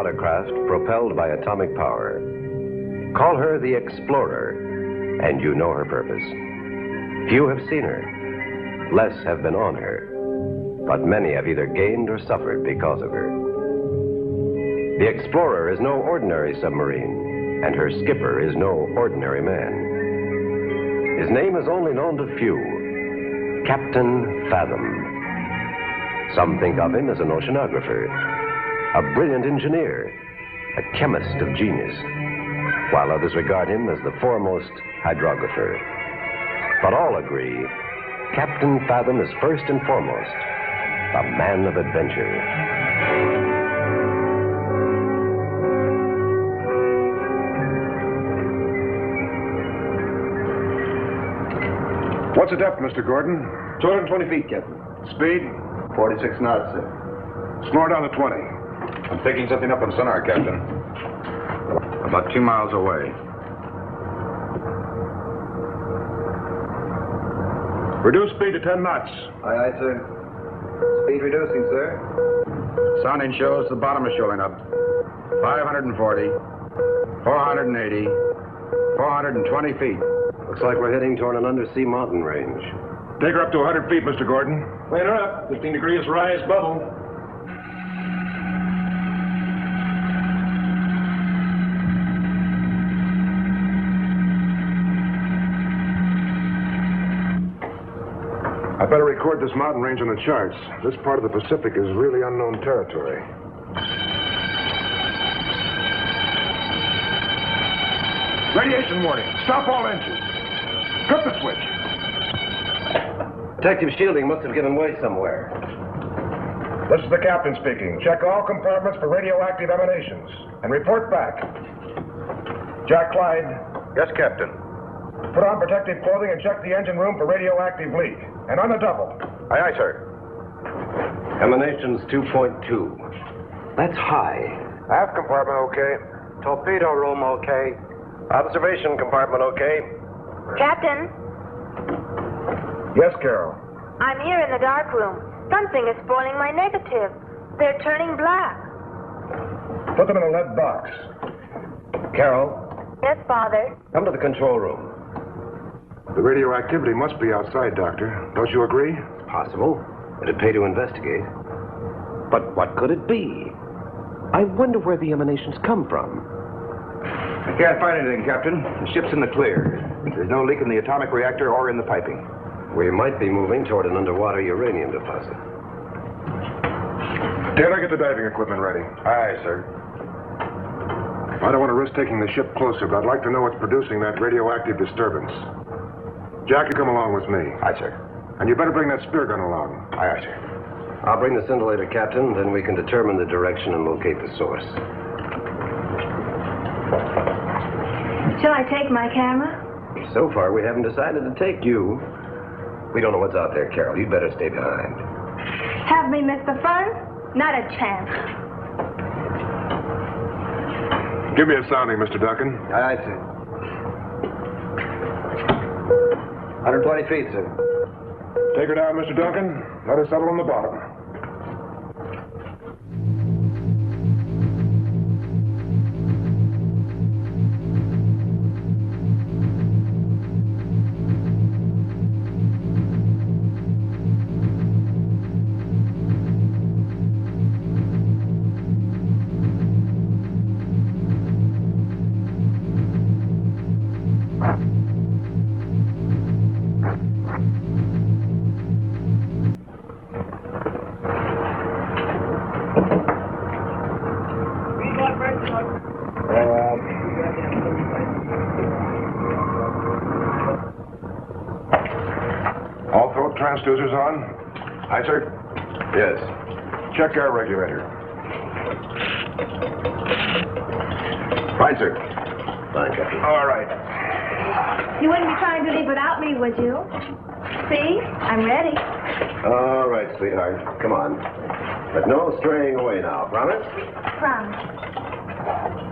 watercraft propelled by atomic power. Call her the Explorer, and you know her purpose. Few have seen her. Less have been on her. But many have either gained or suffered because of her. The Explorer is no ordinary submarine, and her skipper is no ordinary man. His name is only known to few, Captain Fathom. Some think of him as an oceanographer, a brilliant engineer, a chemist of genius, while others regard him as the foremost hydrographer. But all agree, Captain Fathom is first and foremost a man of adventure. What's the depth, Mr. Gordon? 220 feet, Captain. Speed? 46 knots, sir. Slow down to 20. I'm picking something up on sonar, Captain. About 2 miles away. Reduce speed to 10 knots. Aye, aye, sir. Speed reducing, sir. Sounding shows the bottom is showing up. 540, 480, 420 feet. Looks like we're heading toward an undersea mountain range. Take her up to 100 feet, Mr. Gordon. Clean her up. 15 degrees rise bubble. I better record this mountain range on the charts. This part of the Pacific is really unknown territory. Radiation warning. Stop all engines. Grip the switch. Protective shielding must have given way somewhere. This is the captain speaking. Check all compartments for radioactive emanations and report back. Jack Clyde, Yes, Captain. put on protective clothing and check the engine room for radioactive leak. And on the double. Aye, aye, sir. Emanations 2.2. That's high. Aft compartment okay. Torpedo room okay. Observation compartment okay. Captain, Yes, Carol. I'm here in the dark room. Something is spoiling my negative. They're turning black. Put them in a lead box. Carol, Yes, Father. come to the control room. The radioactivity must be outside, Doctor. Don't you agree? It's possible. It'd pay to investigate. But what could it be? I wonder where the emanations come from. I can't find anything, Captain. The ship's in the clear. There's no leak in the atomic reactor or in the piping. We might be moving toward an underwater uranium deposit. Taylor, get the diving equipment ready. Aye, sir. I don't want to risk taking the ship closer, but I'd like to know what's producing that radioactive disturbance. Jack, you come along with me. Aye, sir. And you better bring that spear gun along. Aye, aye, sir. I'll bring the scintillator, Captain, then we can determine the direction and locate the source. Shall I take my camera? So far, we haven't decided to take you. We don't know what's out there, Carol. You'd better stay behind. Have me miss the fun? Not a chance. Give me a sounding, Mr. Duncan. Aye, aye, sir. 120 feet, sir. Take her down, Mr. Duncan. Let her settle on the bottom. All throat transducers on? Aye, sir. Yes. Check air regulator. Fine, sir. Fine, Captain. All right. You wouldn't be trying to leave without me, would you? See? I'm ready. All right, sweetheart. Come on. But no straying away now, promise? Promise.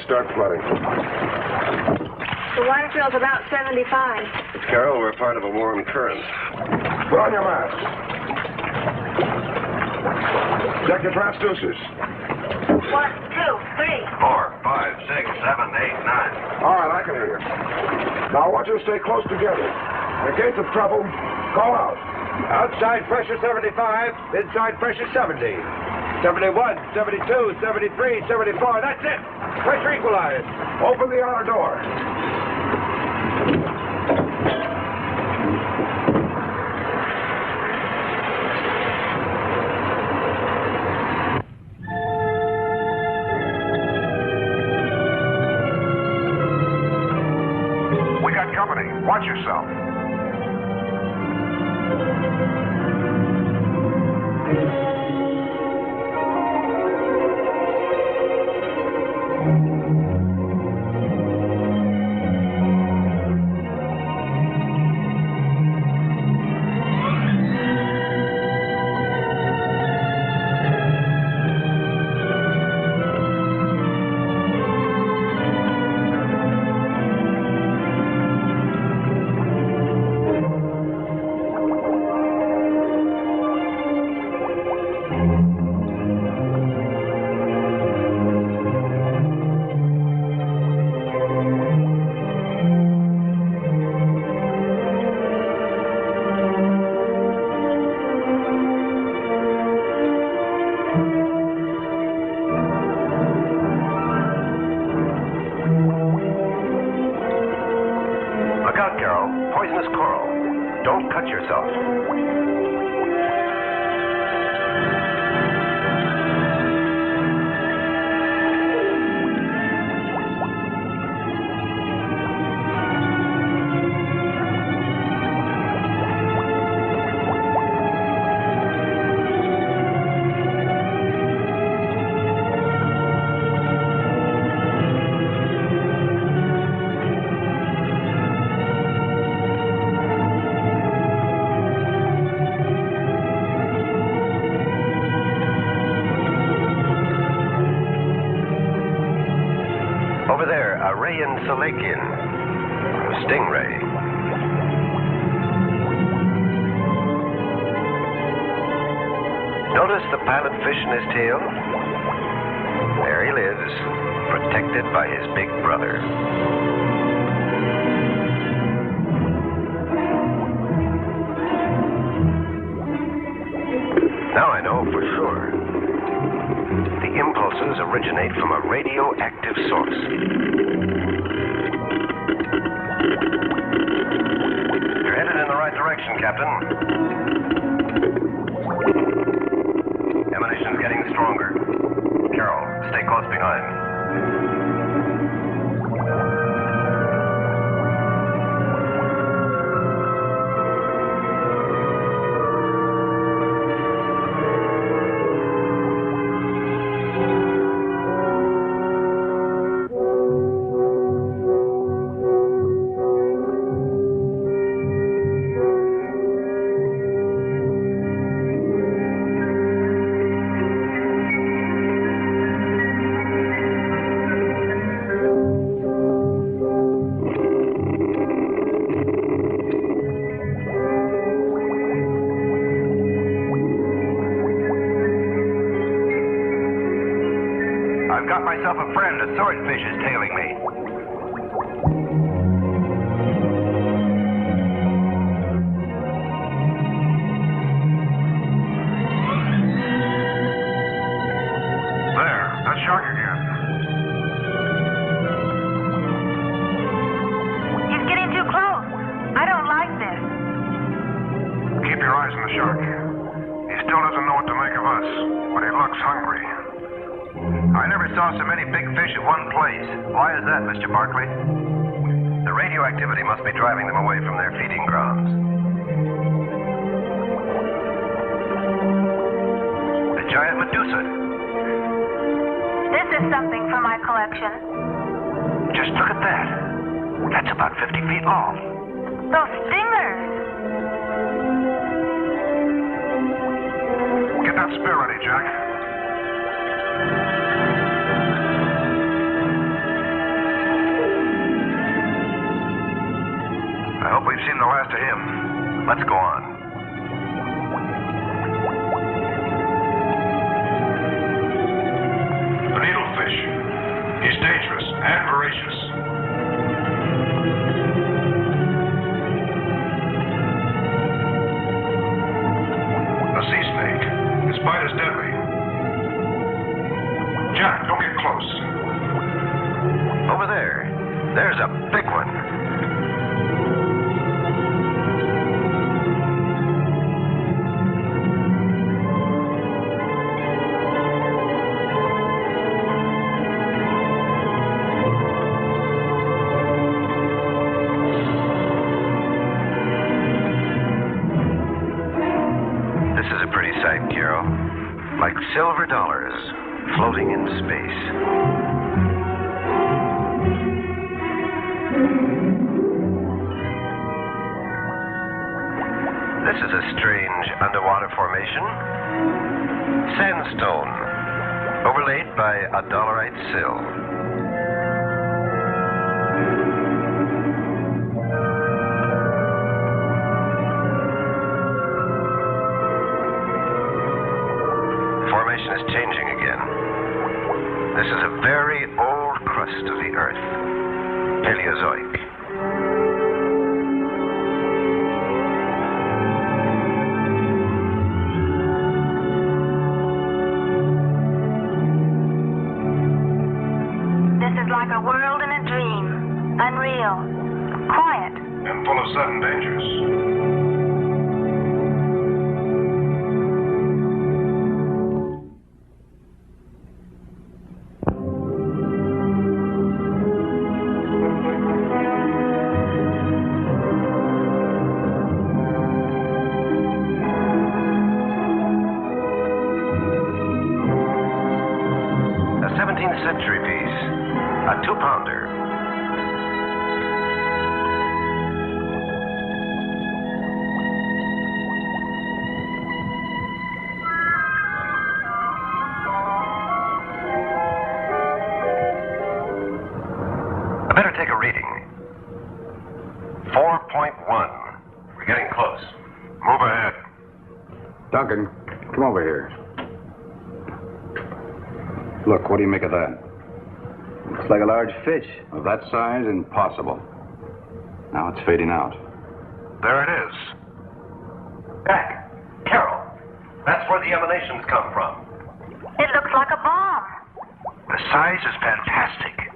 start flooding. The water fill's about 75. Carol, we're part of a warm current. Put on your mask. Check your transducers. 1, 2, 3. 4, 5, 6, 7, 8, 9. All right, I can hear you. Now, I want you to stay close together. In case of trouble, call out. Outside pressure 75, inside pressure 70. 71, 72, 73, 74. That's it. Pressure equalized. Open the outer door. We got company. Watch yourself. Look out, Carol. Poisonous coral. Don't cut yourself. Over there, a Rayan Salakian. A stingray. Notice the pilot fish in his tail? There he lives, protected by his big brother. Now I know for sure. The impulses originate from a radioactive source. You're headed in the right direction, Captain. Emanation's getting stronger. Carol, stay close behind. I've got myself a friend. A swordfish is tailing me. There, that shark again. He's getting too close. I don't like this. Keep your eyes on the shark. He still doesn't know what to make of us, but he looks hungry. I never saw so many big fish at one place. Why is that, Mr. Barkley? The radioactivity must be driving them away from their feeding grounds. The giant Medusa. This is something for my collection. Just look at that. That's about 50 feet long. Those stingers. Get that spear ready, Jack. I hope we've seen the last of him. Let's go on. The needlefish. He's dangerous and voracious. A sea snake. His bite is deadly. Jack, don't get close. Over there. There's a big one. This is a pretty sight, Carol. Like silver dollars floating in space. This is a strange underwater formation. Sandstone, overlaid by a dolerite sill. Formation is changing again. This is a very old crust of the Earth, Paleozoic. Like a world in a dream. Unreal. Quiet. And full of sudden dangers. A 17th century piece. A 2-pounder. I better take a reading. 4.1. We're getting close. Move ahead. Duncan, come over here. Look, what do you make of that? Looks like a large fish. Of that size, impossible. Now it's fading out. There it is. Jack, Carol, that's where the emanations come from. It looks like a bomb. The size is fantastic.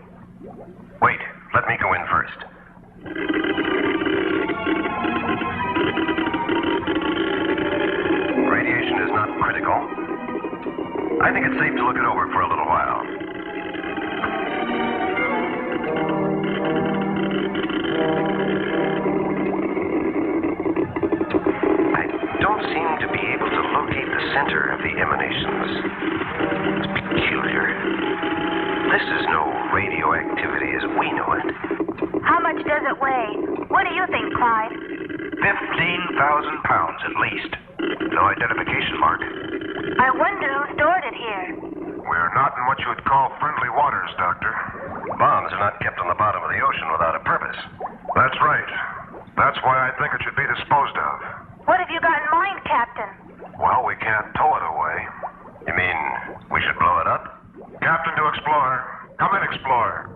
Wait, let me go in first. Radiation is not critical. I think it's safe to look it over for a little while. I don't seem to be able to locate the center of the emanations. It's peculiar. This is no radioactivity as we know it. How much does it weigh? What do you think, Clyde? 15,000 pounds at least. No identification mark. I wonder who stored it here. We're not in what you would call friendly waters, Doctor. Bombs are not kept on the bottom of the ocean without a purpose. That's right. That's why I think it should be disposed of. What have you got in mind, Captain? Well, we can't tow it away. You mean we should blow it up? Captain to Explorer. Come in, Explorer.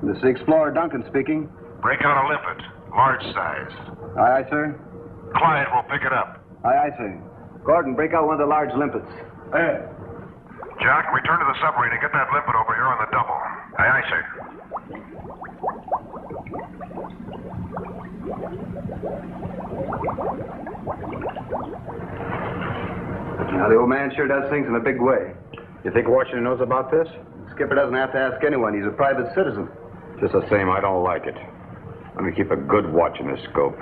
This is Explorer Duncan speaking. Break out a limpet. Large size. Aye, aye, sir. Clyde will pick it up. Aye, aye, sir. Gordon, break out one of the large limpets. Jack, return to the submarine and get that limpet over here on the double. Aye, aye, sir. Now, the old man sure does things in a big way. You think Washington knows about this? Skipper doesn't have to ask anyone. He's a private citizen. Just the same, I don't like it. Let me keep a good watch in this scope.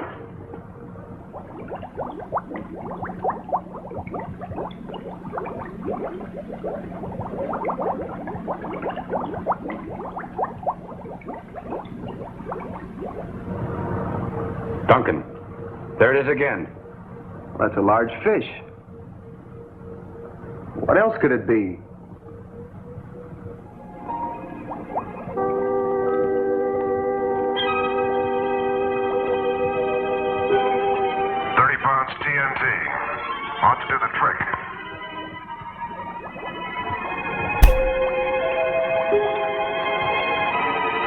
Duncan, there it is again. Well, that's a large fish. What else could it be? wants TNT. Ought to do the trick.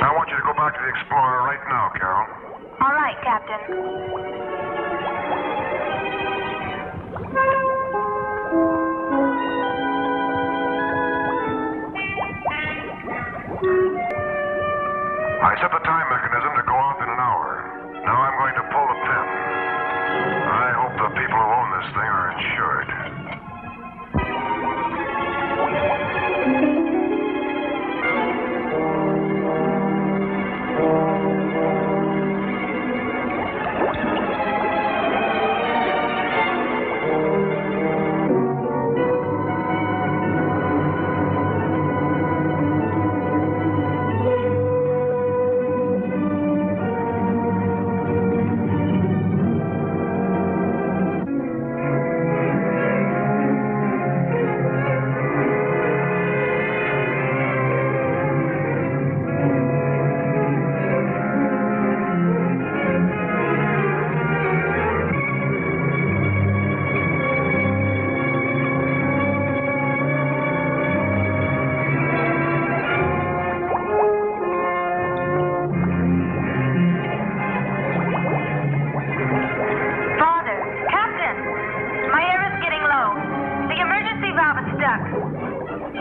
I want you to go back to the Explorer right now, Carol. All right, Captain. I set the time mechanism to go off in an hour. Now I'm going to pull the pin. I hope the people who own this thing are insured.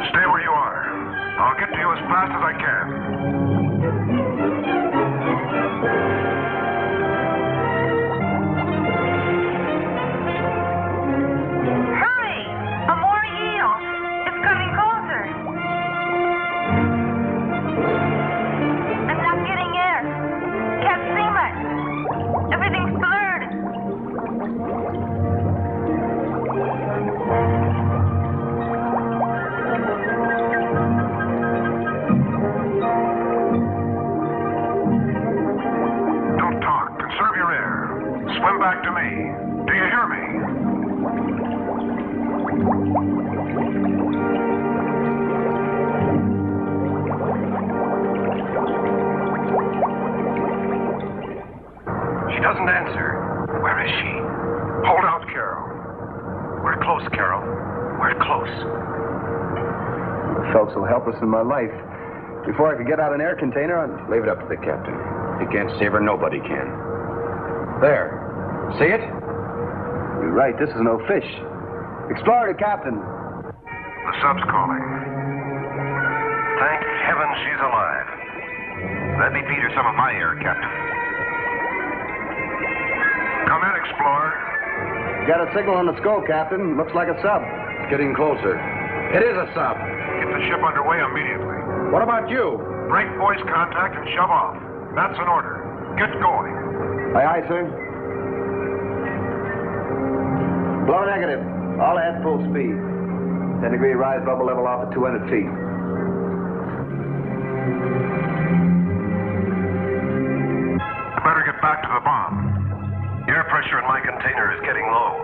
Stay where you are. I'll get to you as fast as I can. Hurry! A more yield. It's coming closer. I'm not getting air. Can't see much. Everything's blurred. Don't talk. Conserve your air. Swim back to me. Do you hear me? She doesn't answer. Where is she? Hold out, Carol. We're close, Carol. We're close. I felt so helpless in my life. Before I could get out an air container, I'd leave it up to the captain. He can't save her, nobody can. There. See it? You're right, this is no fish. Explorer to captain. The sub's calling. Thank heaven she's alive. Let me feed her some of my air, Captain. Come in, Explorer. Got a signal on the scope, Captain. Looks like a sub. It's getting closer. It is a sub. Get the ship underway immediately. What about you? Break voice contact and shove off. That's an order. Get going. Aye, aye, sir. Blow negative. All ahead full speed. 10-degree rise bubble level off at 200 feet. Better get back to the bomb. Air pressure in my container is getting low.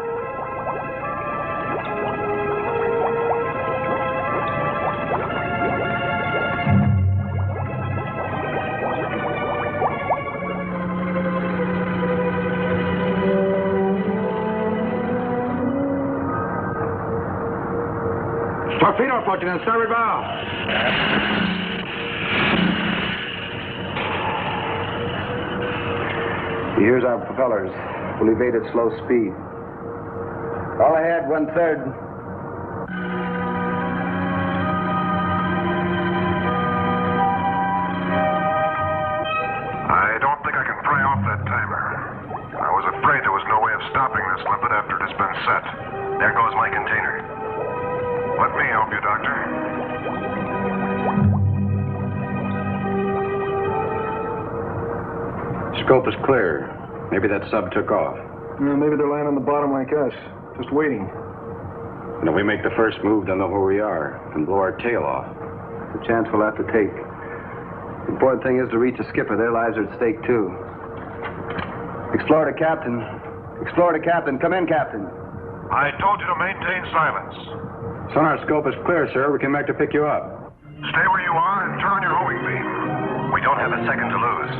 Torpedo approaching on starboard bow. Here's our propellers. We'll evade at slow speed. All ahead, 1/3. I don't think I can pry off that timer. I was afraid there was no way of stopping this limpet after it has been set. There goes my container. Let me help you, Doctor. Scope is clear. Maybe that sub took off. Maybe they're lying on the bottom like us, just waiting. And if we make the first move, they'll know where we are and blow our tail off. It's a chance we'll have to take. The important thing is to reach the skipper. Their lives are at stake, too. Explorer to captain. Explorer to captain. Come in, captain. I told you to maintain silence. Sonar scope is clear, sir. We came back to pick you up. Stay where you are and turn on your homing beam. We don't have a second to lose.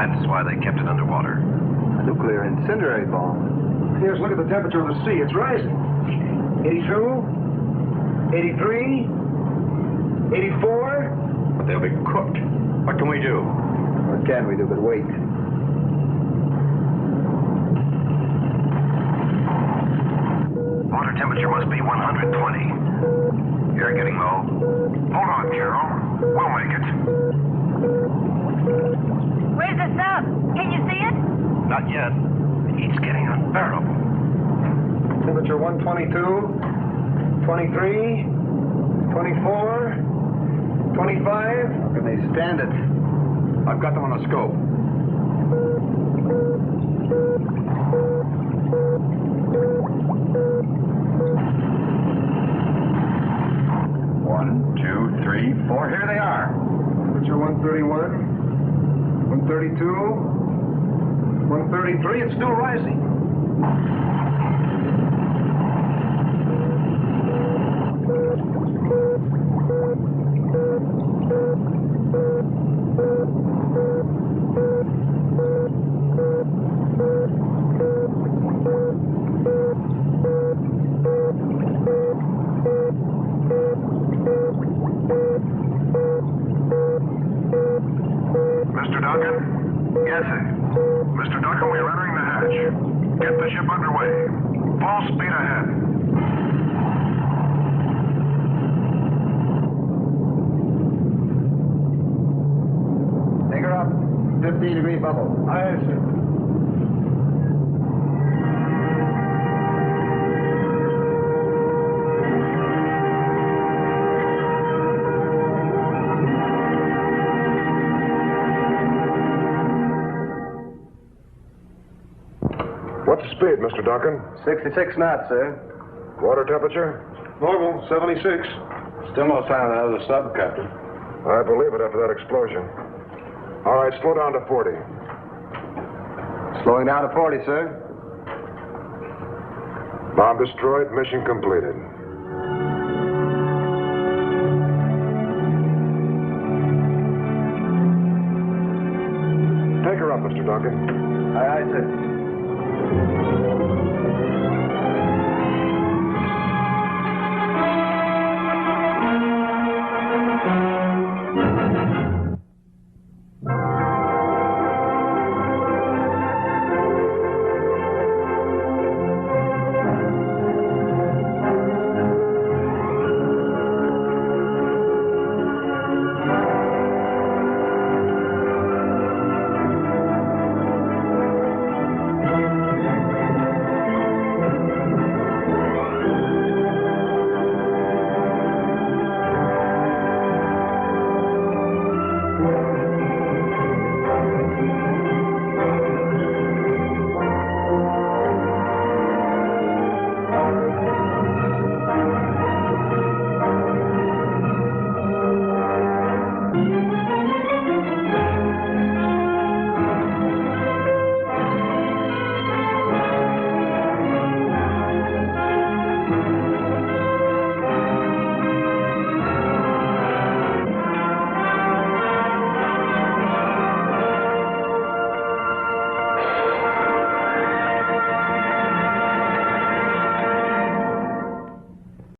That's why they kept it underwater. A nuclear incendiary bomb. Here's a look at the temperature of the sea. It's rising. 82, 83, 84. But they'll be cooked. What can we do? What can we do but wait? Water temperature must be 120. You're getting low. Hold on, Carol. We'll make it. Where's the sub? Can you see it? Not yet. The heat's getting unbearable. Temperature 122, 23, 24, 25. How can they stand it? I've got them on a scope. One, two, three, four. Here they are. Temperature 131, 132, 133. It's still rising. Mr. Duncan? Yes, sir. Mr. Duncan, we are entering the hatch. Get the ship underway. Full speed ahead. Take her up. 15-degree bubble. Aye, sir. What's the speed, Mr. Duncan? 66 knots, sir. Water temperature? Normal, 76. Still no sign of another sub, Captain. I believe it after that explosion. All right, slow down to 40. Slowing down to 40, sir. Bomb destroyed, mission completed. Take her up, Mr. Duncan.